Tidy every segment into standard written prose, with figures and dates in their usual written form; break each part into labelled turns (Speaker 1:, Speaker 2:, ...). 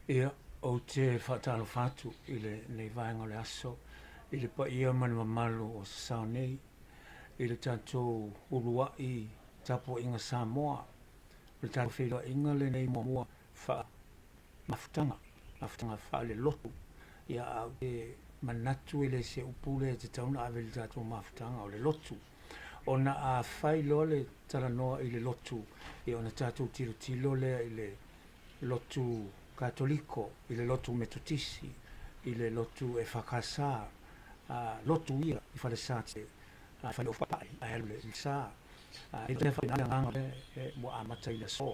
Speaker 1: Ia, o te whaatalo whātu i le nei vaenga o le aso, i le pa ia manu mamalu o sao nei, i le tātou urua i tapo inga Samoa, le tātou whiloa inga le nei mua wha mafutanga wha le lotu, ia au te manatu i le se upule te tauna ave le tātou mafutanga o le lotu. O na a whailo le taranoa i le lotu, i o na tātou tilo lea i le lotu katoliko, i le lotu metotisi, i le lotu e whakasā, lotu ia i whale sā te whale o whapai, a helu le i sā. I te whale nganga e mua amata i le so.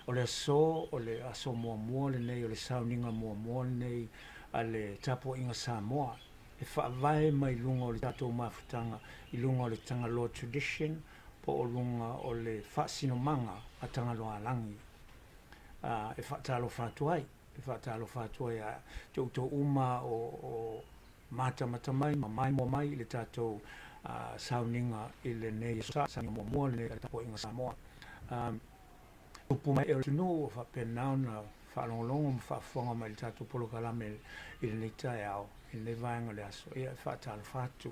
Speaker 1: O le so, o le aso mua le nei, o le sauninga mua le nei, a le tapo inga Samoa. E whaavae mai lunga o le tātou mafutanga, i lunga o le Tagaloa tradition, po o lunga o le Faasinomaga a Tagaloa-A-Lagi. E whaatalo whātuai a te uto uma o mata mai, mai mo mai, le tātou sauninga i le nei sa mua le nei, tapo inga Samoa. Upu mai e o tunu o whapenau na whaalongolongo ma whaafonga mai le tātou polokalame i le nei tae au, i le nei vaenga le aso, ia e whaatalo whātu.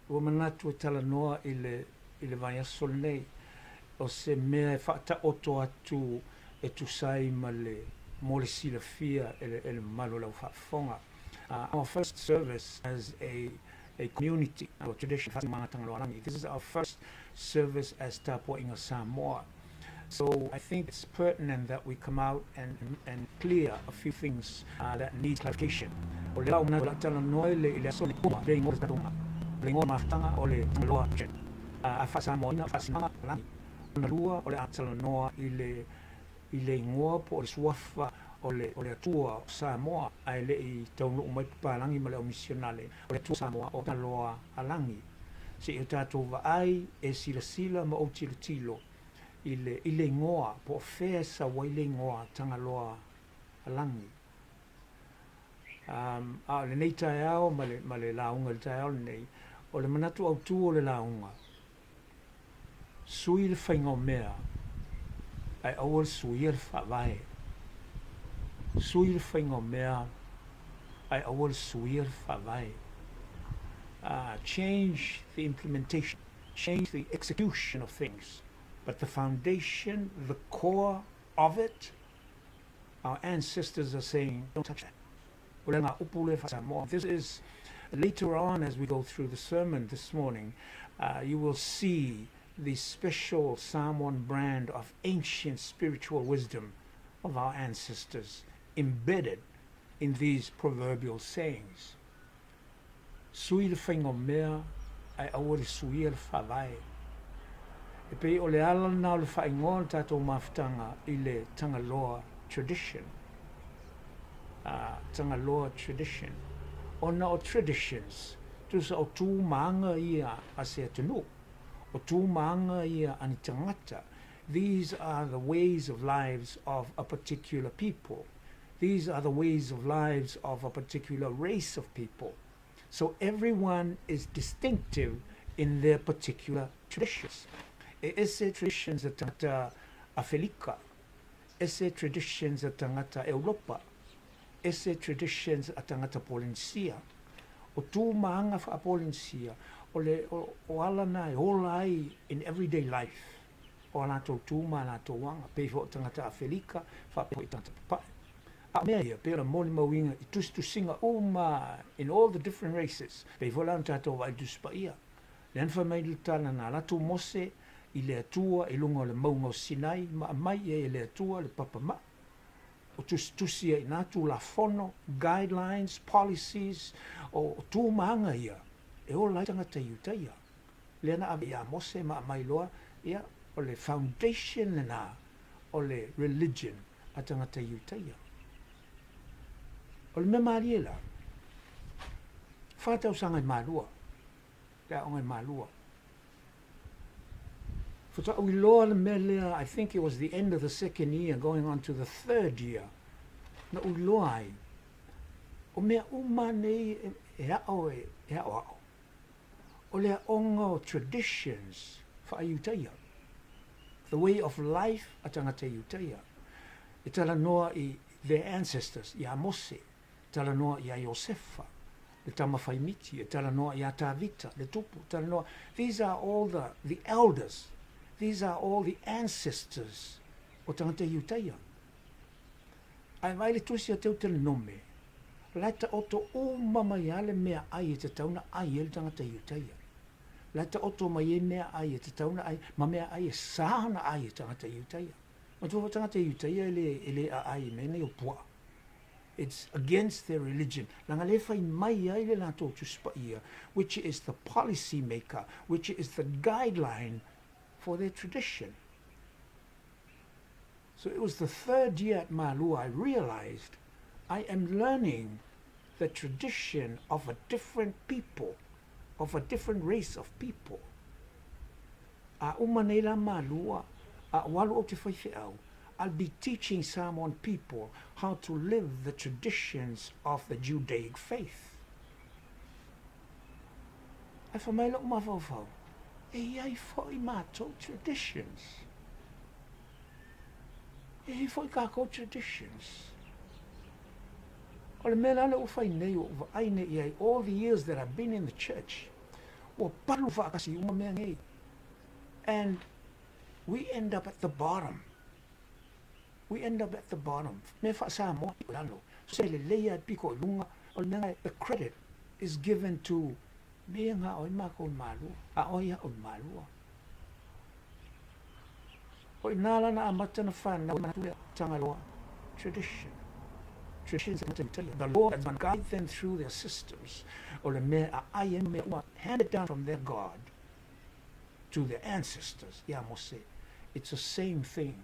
Speaker 1: Ua manatu e tala noa i le vai aso nei, o se mea e whaata oto atu e tusai ma le mo le silafia e le malo lau whaafonga. Our first service as a community, our tradition, Tagaloa-A-Lagi. This is our first service as Tapua Inga Samoa. So I think it's pertinent that we come out and clear a few things that need clarification. O le lau na la tala noe le aso le kuma, le ingo le tatuma, le ingo maftanga o le Tagaloa-A-Lagi. A Faasinomaga, Faasinomaga, o na lua o le atala noa i le ingoa po o le suafa o le atua o Samoa ai le i taunu umai papalangi ma le o misionale o le atua Samoa o Tagaloa-A-Lagi. Se i tātou vaai e sila ma o tilo i le ingoa po o fea sa wa i le ingoa Tagaloa-A-Lagi. A le nei tae ao ma le launga le tae ao le nei o le manatu au tu o le launga. Sui le whainga o mea ai awal sui le Faavae. Sui le whainga o mea ai awal sui le Faavae. Change the implementation, change the execution of things. But the foundation, the core of it, our ancestors are saying, don't touch that. This is, later on as we go through the sermon this morning, you will see the special Samoan brand of ancient spiritual wisdom of our ancestors embedded in these proverbial sayings. Sui le whainga mea ai awari sui le Faavae. E pei o le ala na o le whaingoa tātou mafutanga i le Tagaloa tradition. Tagaloa tradition. Ona o traditions, tusa o tū maanga ia a se atunu. O tū maanga ia ani tangata. These are the ways of lives of a particular people. These are the ways of lives of a particular race of people. So everyone is distinctive in their particular traditions. E ese traditions a tangata Afrika, ese traditions a tangata Europa, ese traditions a tangata Polinsia. O tū maanga wha Polinsia, o ala nai, ola ai in everyday life. O ala tō tūma, ala tō wanga, pei fo tangata Afrika, wha pei tangata papai. A mea ia, pei la moli mawinga, I tustu singa uma in all the different races. Pei fo lan tātou wai duspa ia. Len wha mai lutana na latu mose, I le atua, I lunga le maunga o Sinai, ma mai e le atua, le papama. O tustusia I natu la fono, guidelines, policies, o tū maanga ia. E o lai tangata iutaia. Le na awe ia mose ma mai loa, ia o le foundation le na, o le religion a tangata iutaia. O le me mariela. Whātau sanga I malua. Lea o ngai malua. I think it was the end of the second year, going on to the third year. Na uloai. O mea uma nei e ao e ao. O lea ongo traditions wha iutaia. The way of life a tangata iutaia. E tala noa I their ancestors, ia Mose, talanoa ia Iosefa, le tamafaimiti, talanoa ia Tavita, le tupu, talanoa. These are all the elders. These are all the ancestors o tangata iutaia. Ai vai le tusi a teu tele nome. Laita oto o mama ia le mea ai e te tauna ai e le tangata iutaia. Laita oto mai e mea ai e te tauna ai, ma mea ai e sāna ai e tangata iutaia. Ma tuwa tangata iutaia ele a ai mene o Tua'a. It's against their religion. Langa le fai mai ai le lato tuspa ia, which is the policy maker, which is the guideline for their tradition. So it was the third year at Malua I realized I am learning the tradition of a different people, of a different race of people. A umanela Malua, a walu o te whaiwhiau, I'll be teaching Samoan people how to live the traditions of the Judaic faith. Ai whamaila o mawhauwhau, e ai whai mātou traditions. E whai kākou traditions. O le mea le o whai nei o aine iai all the years that I've been in the church. O paru whaakasi uma mea ngei. And we end up at the bottom. We end up at the bottom. Me whaasa moa i lalo. So le leia piko i lunga. O le mea the credit is given to mea ngā oi mako malua. A oia o malua. O inala na amata na whana o matulea Tagaloa. Tradition. Traditions the Lord has guide them through their systems. O le mea a aia mea ua handed down from their God to their ancestors. Ia Mose. It's the same thing.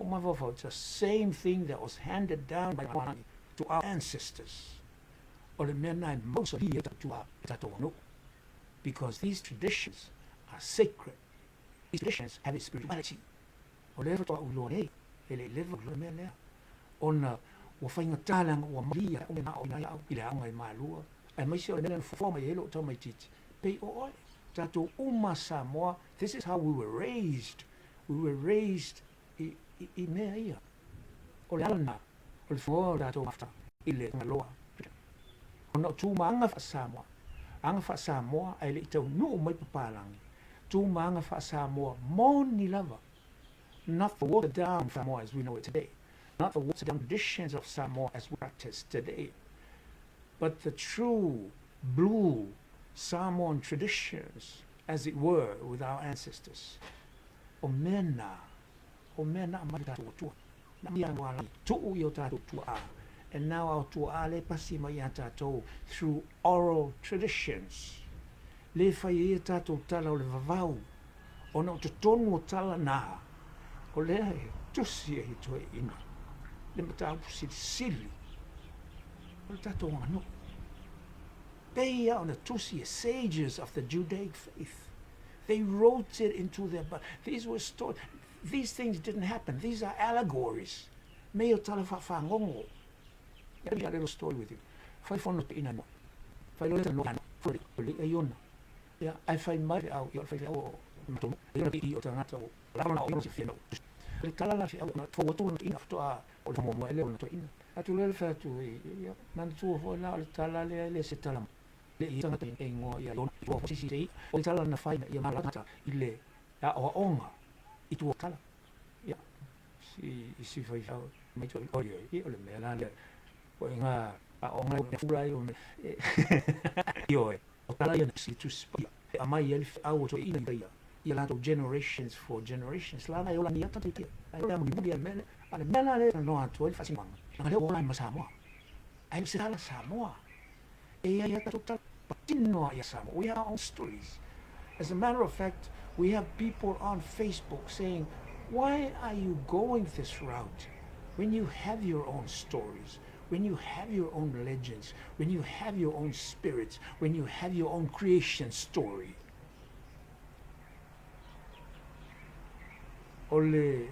Speaker 1: O mawawau, it's the same thing that was handed down by God to our ancestors. O le mea nai mausali e Tua'a e Tofa. Because these traditions are sacred. These traditions have a spirituality. O le Toa'a uloa nei, e le lewa uloa mea lea. Ona ua whainga tālanga ua maria o ngā o nai au i le anga i mālua. Ai maisi o le mea whawha mai elo o tau mai titi. Pei o oi, tātou uma Samoa, this is how we were raised. We were raised I mea ia. O le alana, o le whoa tātou mafta, I le Tagaloa. Ona o tūmaanga wha Samoa. Anga wha Samoa, ai le I tau nuu mai papalangi. Tūmaanga wha Samoa, mōni lava. Not the watered down Samoa as we know it today. Not the watered down traditions of Samoa as we practice today. But the true blue Samoan traditions, as it were, with our ancestors. O mena amai tātou tua. Na mia ngā tu'u I o tātou Tua'a. And now our Tua'a le pasi mai a tātou through oral traditions. Le whai e tātou tala o le vavau. O na o te tonu o tala nā. O lea e tusi e hitoe ina. Le matau sili. O le tātou ngano. They are the tusi sages of the Judaic faith. They wrote it into their... These were stories. These things didn't happen. These are allegories. Meo tala whangongo. Let me share a little story with you. Whai whono te ina no. Whai loreta no hana. Whai li e iona. Ia, ai whai mai au. Ia whai au o matomo. Iona pi I o tangata o. Lawana o iona si whiano. Whai tala la fi au. Whawatulu na te ina. Whatoa o le momo ele o na to ina. Atu lele whai atu. Ia, nana tua hoi la o le tala le se tala. Le I tangata e ngoa ia iona. Tua sisi te I. O le tala na whai na ia malata. I le. Ia o onga. I tua tala. Ia. Si whai hau. Mai tua I I o le mea la le. O ngā a o ngā furai o me. Io e. O tala ia na si tu spa. A mai ele au o to ina ia. Ia lato generations for generations. Lana e ola ni ata te tia. Ai ea muni muni a mele. Ale mela le no atu ele Faasinomaga. Nga leo ola ima Samoa. Ai se tala Samoa. E ia ia tato tala. Patinoa ia Samoa. We have our own stories. As a matter of fact, we have people on Facebook saying, why are you going this route when you have your own stories, when you have your own legends, when you have your own spirits, when you have your own creation story? O le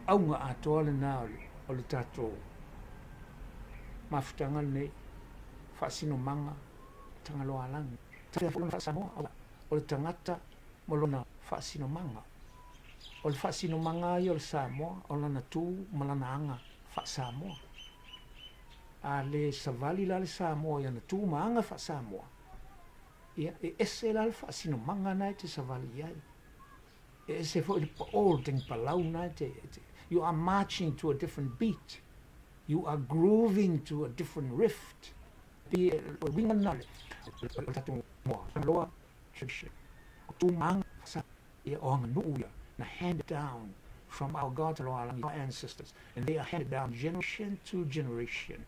Speaker 1: aunga atoa le nā o le tātou mafutanga nei Faasinomaga Tagaloa-A-Lagi. Tātea whulona Faasinomaga o le tangata molona Faasinomaga. O le Faasinomaga I o le Samoa o lana tū malana anga Samoa. A le savali la le Samoa ia na tūmaanga Samoa. Ia e ese la le Faasinomaga nai te savali ai. E ese fo le all ting palau nai te. You are marching to a different beat. You are grooving to a different riff. Be winga na le tatu moa loa tradition. Tūmaanga ia o nuia na handed down from our Tagaloa-A-Lagi, our ancestors, and they are handed down generation to generation.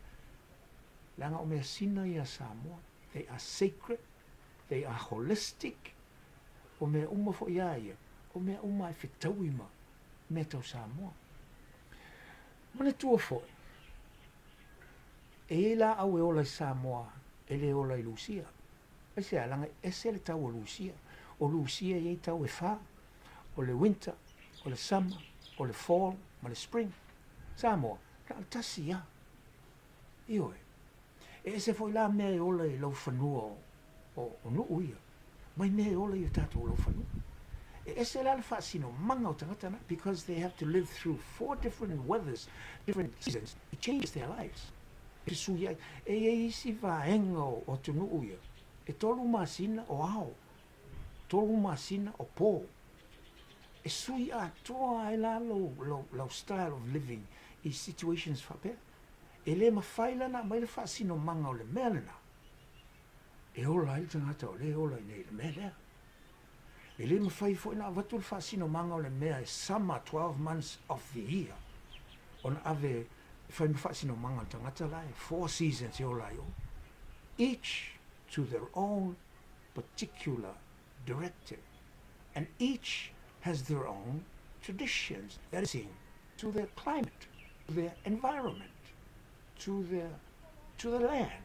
Speaker 1: Langa o mea sina ia Samoa. They are sacred. They are holistic. O mea uma fo ia ia. O mea uma e whitauima me tau Samoa. Mana tua foi. E la au e ola i Samoa, e le ola i Lucia. E se alanga, e se le tau o Lucia. O Lucia e tau e wha. O le winter, o le summer, o le fall, ma le spring. Samoa, ka tasi ia. Ioe. E se foi la mea e ola i lau whanua o nuu ia. Mai mea e ola i tatou lau whanua. E se la le Faasinomaga o tangata na, because they have to live through 4 different weathers, different seasons. It changes their lives. E suia, e isi vaenga o tunuu ia. E tolu masina o ao. Tolu masina o pō. E sui atoa e la lo style of living i situations whapea. E le mawhaila na mai le Faasinomaga o le mea lena. E ola i tangata o le ola i nei le mea lea. E le mawhai fo ina watu le Faasinomaga o le mea e summer 12 months of the year. Ona ave whai me Faasinomaga o tangata lai 4 seasons e ola i o. Each to their own particular directive. And each has their own traditions that is in to their climate, to their environment, to the land.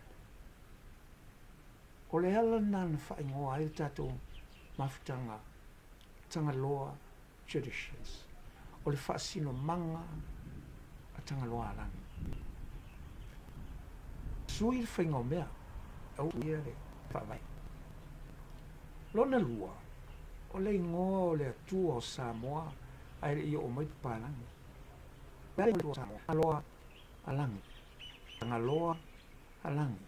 Speaker 1: O le ala nana whaingoa e tatou mafutanga Tagaloa traditions. O le Faasinomaga a Tagaloa-A-Lagi. Sui le whaingoa mea, au ia le Faavae. Lona lua, o le ingoa o le atua o Samoa, ai le ia o mai papalangi. Lai o Samoa, Tagaloa-A-Lagi. Tagaloa-A-Lagi.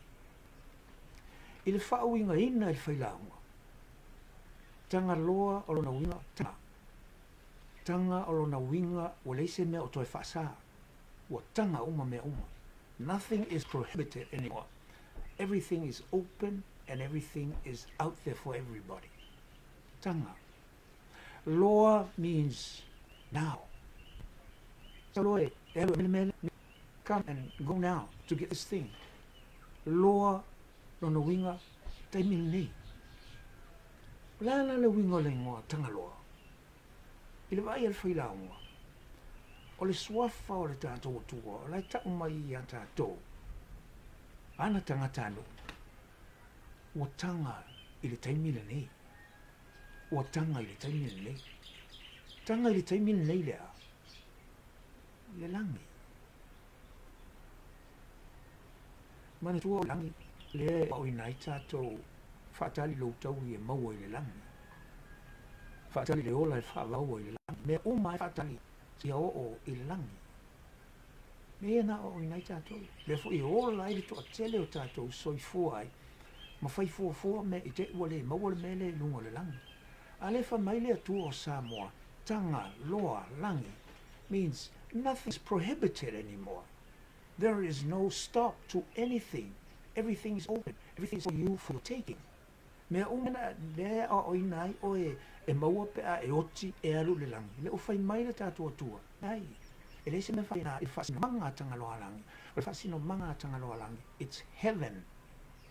Speaker 1: I le whaauinga ina i le whailaunga. Tagaloa o lona winga tanga. Tanga o lona winga o leise mea o toi whaasa. Ua tanga uma mea uma. Nothing is prohibited anymore. Everything is open and everything is out there for everybody. Tanga. Loa means now. So loe, come and go now to get this thing. Loa lona winga taimini nei. Lana le winga le ngoa Tagaloa. I le vai al whailaunga. O le suafa o le tātou tua, o le tau mai i a tātou. Ana tangata anu. Ua tanga i le taimini nei. Ua tanga i le taimini nei. Tanga i le taimini nei lea. Le langi. Mana tua o langi. Le o ina i tātou whaatali lo tau i e maua i le langi. Whaatali le ola e whaavau i le langi. Me o mai whaatali si o i le langi. Me ena o ina i tātou. Le fo i ola i le toa tele o tātou soi fua ai. Ma fai fua me i te ua le maua le mele lunga le langi. A le wha mai le atua o Samoa, Tagaloa-A-Lagi, means nothing's prohibited anymore. There is no stop to anything. Everything is open. Everything is for you for taking. Mea umena lea o inai o e maua pea e oti e alu le langi. Le o fai mai le tātua tua. Ai. E le se me fai na i Faasinomaga Tagaloa-A-Lagi. O le Faasinomaga Tagaloa-A-Lagi. It's heaven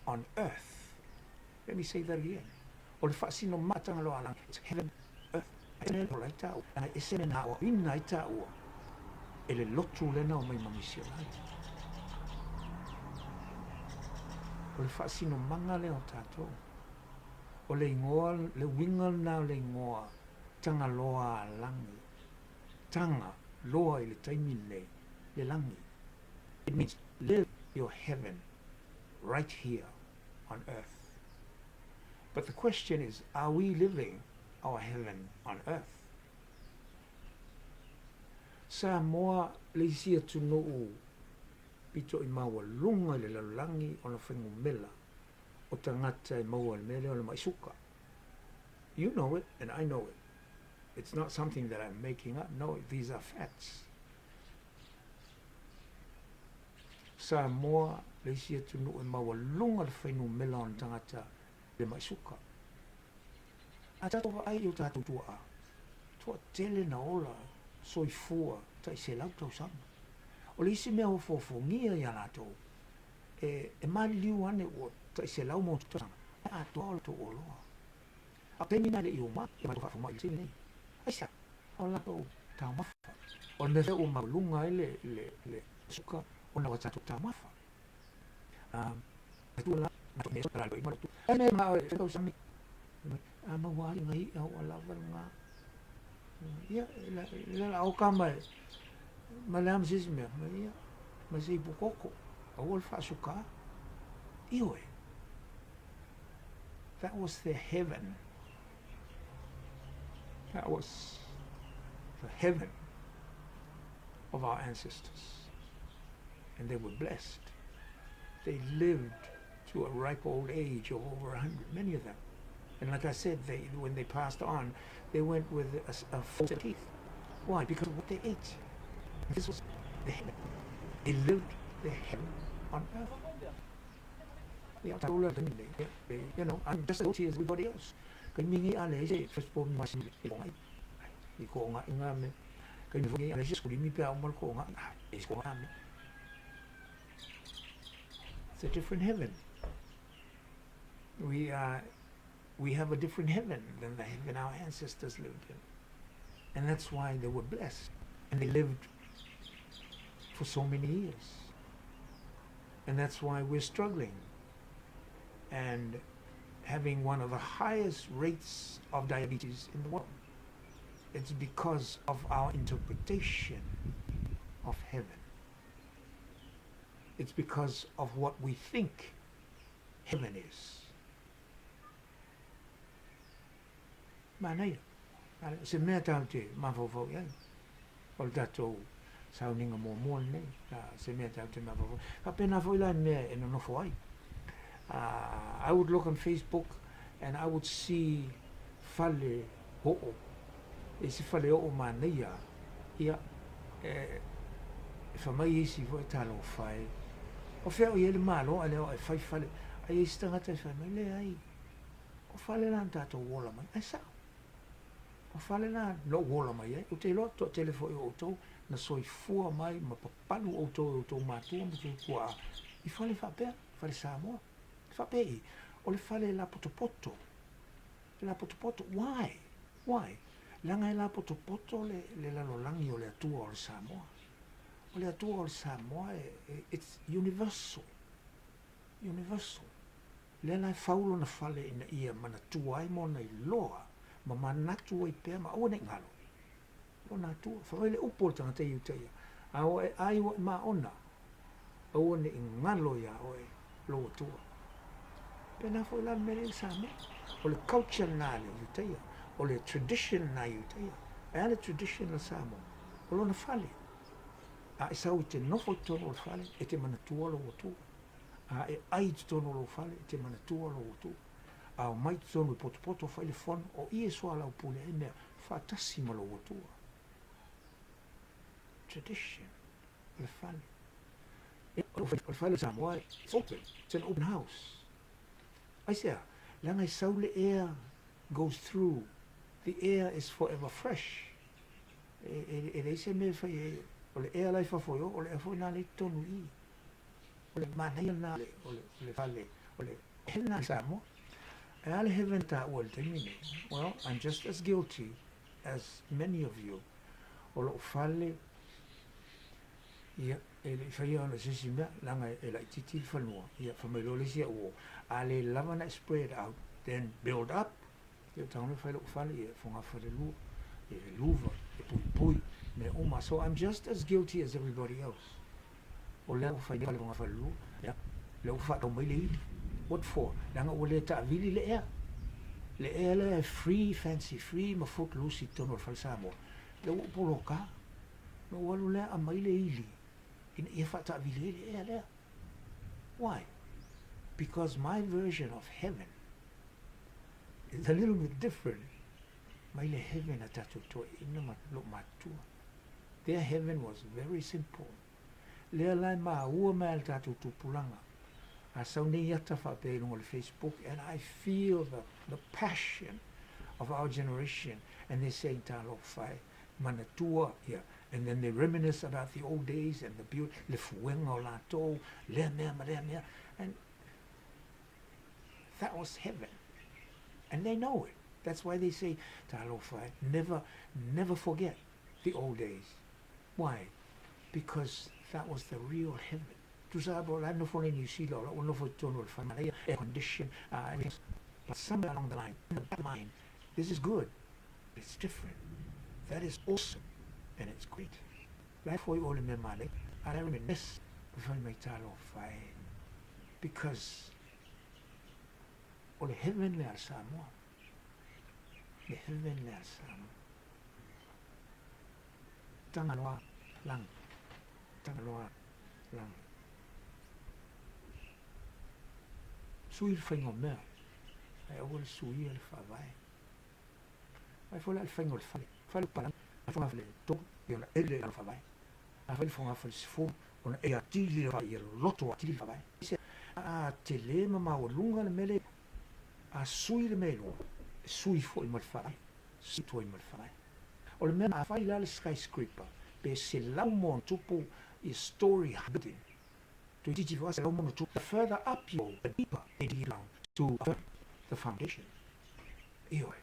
Speaker 1: on earth. Let me say that again. O le Faasinomaga Tagaloa-A-Lagi. It's heaven on earth. E ne o lai tau. Ana e se me na o ina i tau. E le lotu lena o mai mamisio lai. O le Faasinomaga le o tātou. O le ingoa, le winga na le ingoa, Tagaloa-A-Lagi. Tanga, loa i le taimine, le langi. It means live your heaven right here on earth. But the question is, are we living our heaven on earth? Samoa le isia tunu pito I maualunga le lalangi o na whaingumela o tangata I maualmele o na maisuka. You know it, and I know it. It's not something that I'm making up. No, these are facts. Samoa le isia tunu I maualunga le whaingumela o na tangata le maisuka. A tato ai o tato Tua'a. Tua tele na ola soifua tai se lau tau sama. O le isi mea o fofongia ia lātou. E mali liu ane o tai se lau mo tau sama. A toa o to oloa. A peni na le I o ma, e mai whafuma I tini. Aisa, o lātou tau mafa. O le mewhe o maulunga e le suka o na watato tau mafa. E tua la, na to meso taralo I maratu. E mea maa e tau sami. A maua'a ngai au alawa ngā. Ia, la o kama malam sisme, ia, mas I bukoko, awal fasuka. Iwe. That was their heaven. That was the heaven of our ancestors. And they were blessed. They lived to a ripe old age of over 100, many of them. And like I said, when they passed on, they went with a full set of teeth. Why? Because of what they ate. This was the heaven. They lived the heaven on earth. You know, I'm just as guilty as everybody else. It's a different heaven. We have a different heaven than the heaven our ancestors lived in. And that's why they were blessed. And they lived for so many years. And that's why we're struggling and having one of the highest rates of diabetes in the world. It's because of our interpretation of heaven. It's because of what we think heaven is. Manai, se mea tau te mawhawhau iai. O le tatou sauninga mō mōn nei, se mea tau te mawhawhau. Ka pena whaila mea e no nofo ai. I would look on Facebook and I would see fale ho'o. E si fale ho'o manai ia, e whamai isi fo e talo whai. O wheo I ele malo, a leo e whai fale. Ai isi tangata e whai, le ai. O fale lan tatou wola mai, ai sao? O fale na no wola mai e, o te loa to telefo I o tau, na soifua mai, ma papalu o tau mātua, ma te Tua'a. I fale whapea, fale Samoa. Whapei, o le fale la potopoto. La potopoto, why? Why? Langa la potopoto le lalolangi o le atua o le Samoa. O le atua o le Samoa, it's universal. Universal. Le lai faulo na fale ina ia mana tuai mo na I loa. Ma manatu ai pēr, ma aua nei ngalo. O nā tua, whawai le upo tanga te iu teia. A o e ai o ma ona. Aua nei ngalo ia o e loa tua. Pēnā whai lan mele I Samoa. O le culture nā le iu teia. O le tradition nā iu teia. E ale tradition na Samoa. O lona whale. A e sau I te nofo tono o le whale, e te manatua lo o tua. A e ai tono lo whale, e te manatua lo o tua. A o mai tonu poto whai le whon o I e soa lau pule e mea whātasi malo o tua. Tradition. Le whale. O whale Samoa, it's open. It's an open house. I say, langai sau le air goes through. The air is forever fresh. E reise me whai o le air lai whawhoio, o le awhoi nā le tonu I. O le manai nā le, o le whale, o le hena Samoa. E ale heaven ta ua le taimine. Well, I'm just as guilty as many of you. O lo whale, ia, e le whaia ona sisi mea, langa e la titi whanua, ia, whamailo le sia uo. Ale lava na spread out, then build up. Ia taone whai lo whale, ia, whonga whare lua, ia, luva, e pui, me oma. So I'm just as guilty as everybody else. O leo whai whale whonga whare lua, ia, leo whakau mai le iti. What for? Langa o le ta'avili le ea. Le ea le free, fancy free, ma footloose I tono o Samoa. Le upolo ka. no walu lea a mai le ili ina ia whaatavili ele ea lea. Why? Because my version of heaven is a little bit different. Mai le heaven a tatu toa ina lo matua. Their heaven was very simple. Lea lai maua mea le tatu tupulanga. A sau nei ata whaapelunga le Facebook, and I feel the passion of our generation. And they're saying talo whai manatua here. And then they reminisce about the old days and the beauty, le fuenga o lato, lea mea. And that was heaven. And they know it. That's why they say, talo whai, never forget the old days. Why? Because that was the real heaven. Tu sabo la no for New Zealand, or no for tono family, air condition, everything. But somewhere along the line, in the back mind, this is good. It's different. That is awesome. And it's great. Life for you all in Memale, I reminisce before my talo whai. Because o le heaven le al Samoa. Le heaven le al Samoa. Tagaloa-A-Lagi. Tagaloa-A-Lagi. Sui le whaingo mea. Ai awa le suia le Faavae. Ai fola le whaingo le whale. Whale parang. Ai whanga whale tō. Ia la ele le Faavae. Ai whale whanga whale sifo. Ona e atili le whale. Ia loto atili le Faavae. A te le mamao lunga le mele. A sui le melo. Sui fo i mal whale. Sui toi mal whale. O le mea a whai la le skyscraper. Pe se lau mo tupu i story building. To teach you se lau mo tupu. The further up you go, the deeper they dig down to the foundation. Io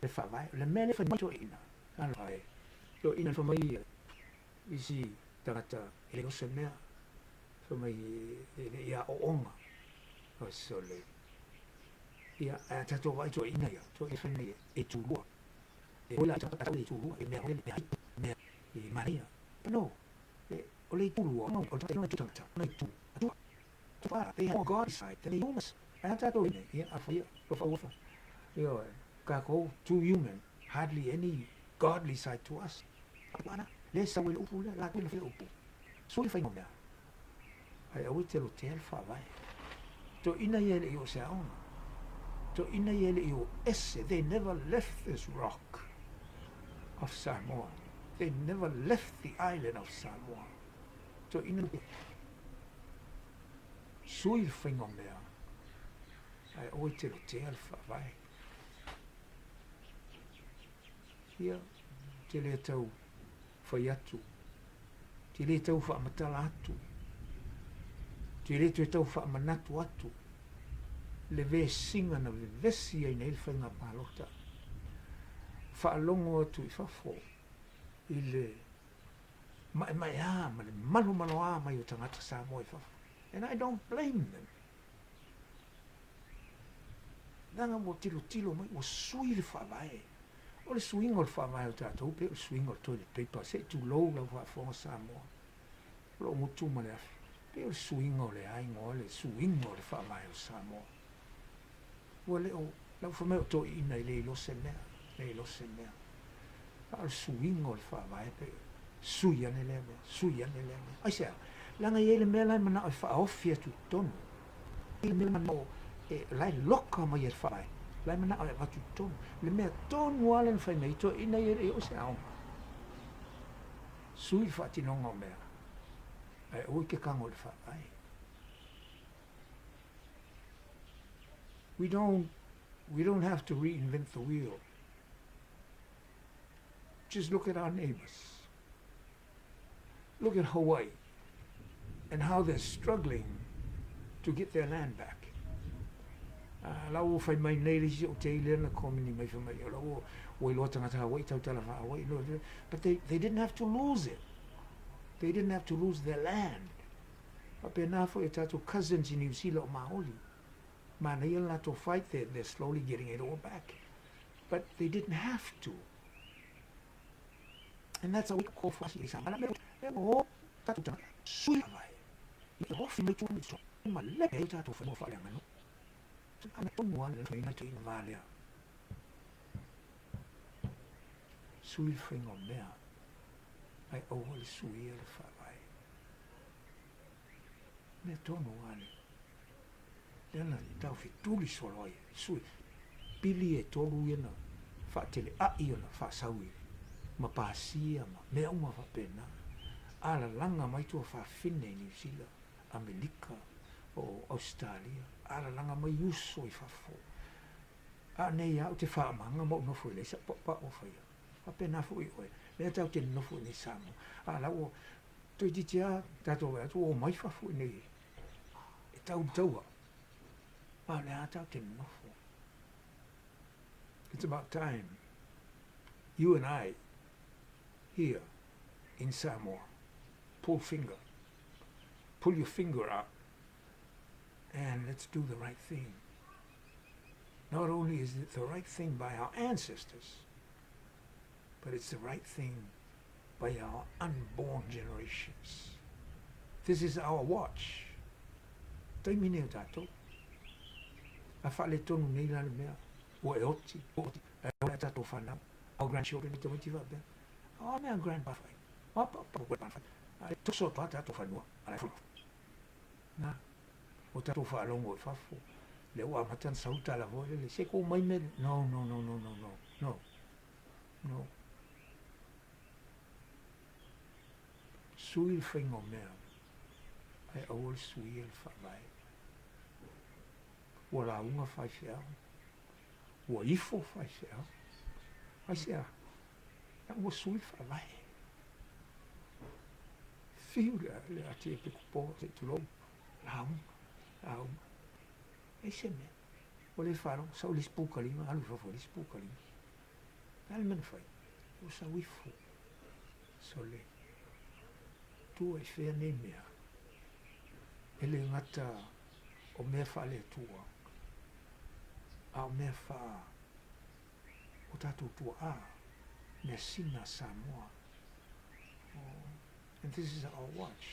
Speaker 1: le Faavae. Le mea le whai to ina. Ano ai. Yo ina whamai isi tangata ele o se mea. Whamai ia o onga. O so le. Ia tato vai to ina ia. To e whanai e tūrua. E ola tato e tūrua. E mea ole mea i Maria. No. O le tūrua. No. O tato e tūtangata. No e tū. Tua'a. They have a God side. They humans. A tato ina. Ia a whaia. O whauwha. Io e. Kako. Too human. Hardly any godly side to us. Tua'a. Le sa wele upu le. La wele wele upu. Sui whaingo mea. Ai au te lo te al Faavae. To ina yele i o se aonga. To ina yele i o ese. They never left this rock of Samoa. They never left the island of Samoa. To ina sui whaingo mea. Ai au te lo te al Faavae. Ia te le tau whai atu. Te le tau whaamatala atu. Te le tau whaamanatu atu. Le ve singa na ve vesi ai nei whainga palota. Whaalongo atu I whafo. I le mai a, ma le mano a mai o tangata Samoa I whafo. And I don't blame them. Nanga mo tilo mai, o sui le Faavae. O le swingo le Faavae o tātou, pe o swingo le toilet paper, se tu lou lau whaafonga Samoa. Lo mutu ma le afi. Pe o le swingo le aingo, le swingo le Faavae o Samoa. Ua le o, lau whamea o toi ina I le ilose mea. Pa o le swingo le Faavae, pe suia ne le mea. Ai sea, langa I ele mea lai mana o whaofi atu tonu. Ele mea mana o, lai loka mai e le Faavae. Lai mana o watu tonu. Le mea tonu ale na whai mei to ina I ele o se aonga. Sui whatinonga o mea. Ai oi ke kango le Faavae. We don't have to reinvent the wheel. Just look at our neighbors. Look at Hawaii and how they're struggling to get their land back. Lau whai mai nei risi o te ilea na komini mai whai mai. Lau o I loa tangata Hawaii tau tala wha Hawaii. But they didn't have to lose it. They didn't have to lose their land. Ape nā fo e tātou cousins in New Zealand o Maoli. Mana ia na to fight, they're slowly getting it all back. But they didn't have to. And that's a weak call for us. Mana me o tātou tanga sui vai. I hofi me tu so. Ma lepe e tātou whanua whaeanga no. Ana tonu ana le whaina te ina vālea. Sui whainga mea. ai au le suia le Faavae. Mea tonu ale. Lena tau fituli solo ai, sui. Pili e tolu iana, whaatele a iana, whaasaui. Ma pāsia, ma mea uma whapena. Ala langa mai tua whaafine i New Zealand, Amerika, o Australia. Ala langa mai uso i whafo. A nei au te whaamanga mo nofo i leisa, pa o whaia. Whapena fu i oe. Lea tau te nofo i nei samo. Ala o, toi ditia, tato atu o mai whafo i nei. E tau taua. A lea tau te nofo. It's about time you and I here in Samoa pull your finger up, and let's do the right thing. Not only is it the right thing by our ancestors, but it's the right thing by our unborn generations. This is our watch. Tai mine o tātou. A whale tonu nei lana mea. O e oti. E o e tātou whanau. Our grandchildren i te miti whabea. O mea grandpa whai. O papa whai. A toso pā tātou whanua. A fulu. Nā. O tātou whaalongo e whafo. Le o amatan sauta la voe. Le se ko mai me. No. Sui il whaingo mea. Ai au le sui il Faavae. Ua la unga whai whiau. Ua ifo whai whiau. Ai sea. Ia ua sui Faavae. Whiu le ati e piku pō te tulou. La unga. Ei se mea. O le wharo. Sau le spūkalima. Alu whafo le spūkalima. Ale mana whai. O sau ifo. So le. Tu e whea nei mea. Ele ngata o mea whale tua. A o mea wha o tātou Tua'a. Mea sina Samoa. And this is our watch.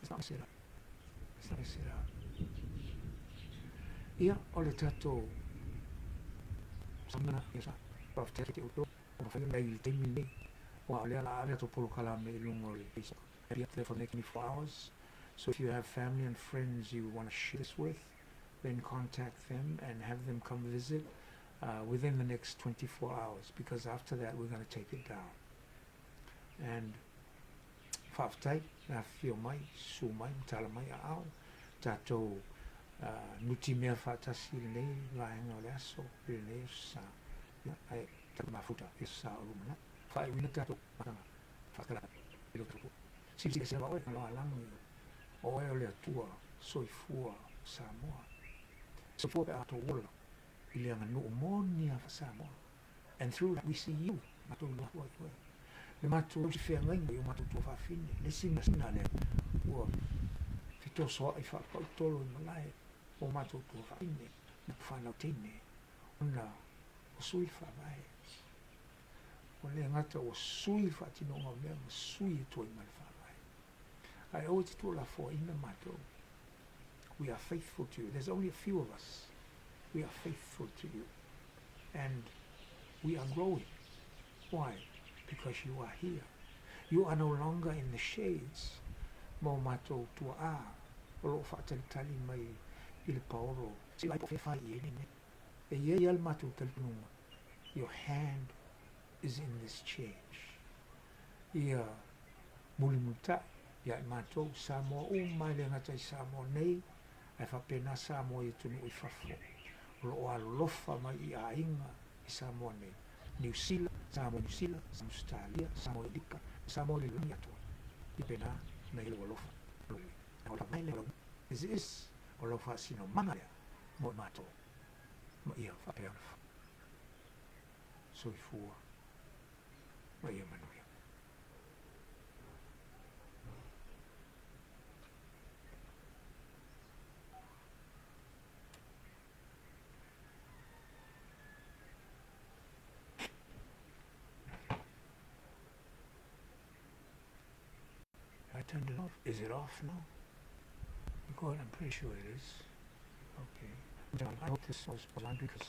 Speaker 1: It's not set up. Ia, o le tātou samana, ia sa, pawhteke te uto, o na whaia nei teimi nei. Wa lea la ale to polo kala me lungo le Facebook. Be up there for the next 24 hours. So if you have family and friends you want to share this with, then contact them and have them come visit within the next 24 hours, because after that we're going to take it down. And whaftai, na whio mai, su mai, tala mai a au, tātou nuti mea whatasi nei, laenga o le aso, le nei sa, ai, taka mafuta, e sa o lumana. Whai wina tātou matanga, whakara, ilo tupu. Sisi ke sewa oe, aloha langu, oe o le atua, soifua, Samoa. Soifua pe ato wola, ili anga nuu moni a Samoa. And through that we see you, matou ila hua i oe. Le matou si whea ngai, i o matou tua whawhine, le sina le, ua, fito soa i whapau tolo i malae, o matou tua whawhine, na whanau teine, ona, o sui Faavae. O le ngata o sui whatinonga mea, ma sui e toi mai Faavae. Ai o te tō la fo ina matou. We are faithful to you. There's only a few of us. We are faithful to you. And we are growing. Why? Because you are here. You are no longer in the shades. Mo matou Tua'a. O lo whaatalitali mai i le paoro. Si lai po whewhai i ene ne. E iei al matou talitunga. Your hand is in this change. Ia mulimuta, ia matou Samoa o mai le ngata i Samoa nei, ai whapena Samoa i tunu i whafo. Lo alofa mai i a inga i Samoa nei. New Zealand, Samoa New Zealand, Australia, Samoa Lika, Samoa le luni atua. I pena nei lo alofa. O la mai le alofa. Is o lo Faasinomaga lea, mo matou. Ma ia whapea alofa. Soifua. Ma ia manuia. I turned it off. Is it off now? God, I'm pretty sure it is. Okay. I hope this was on because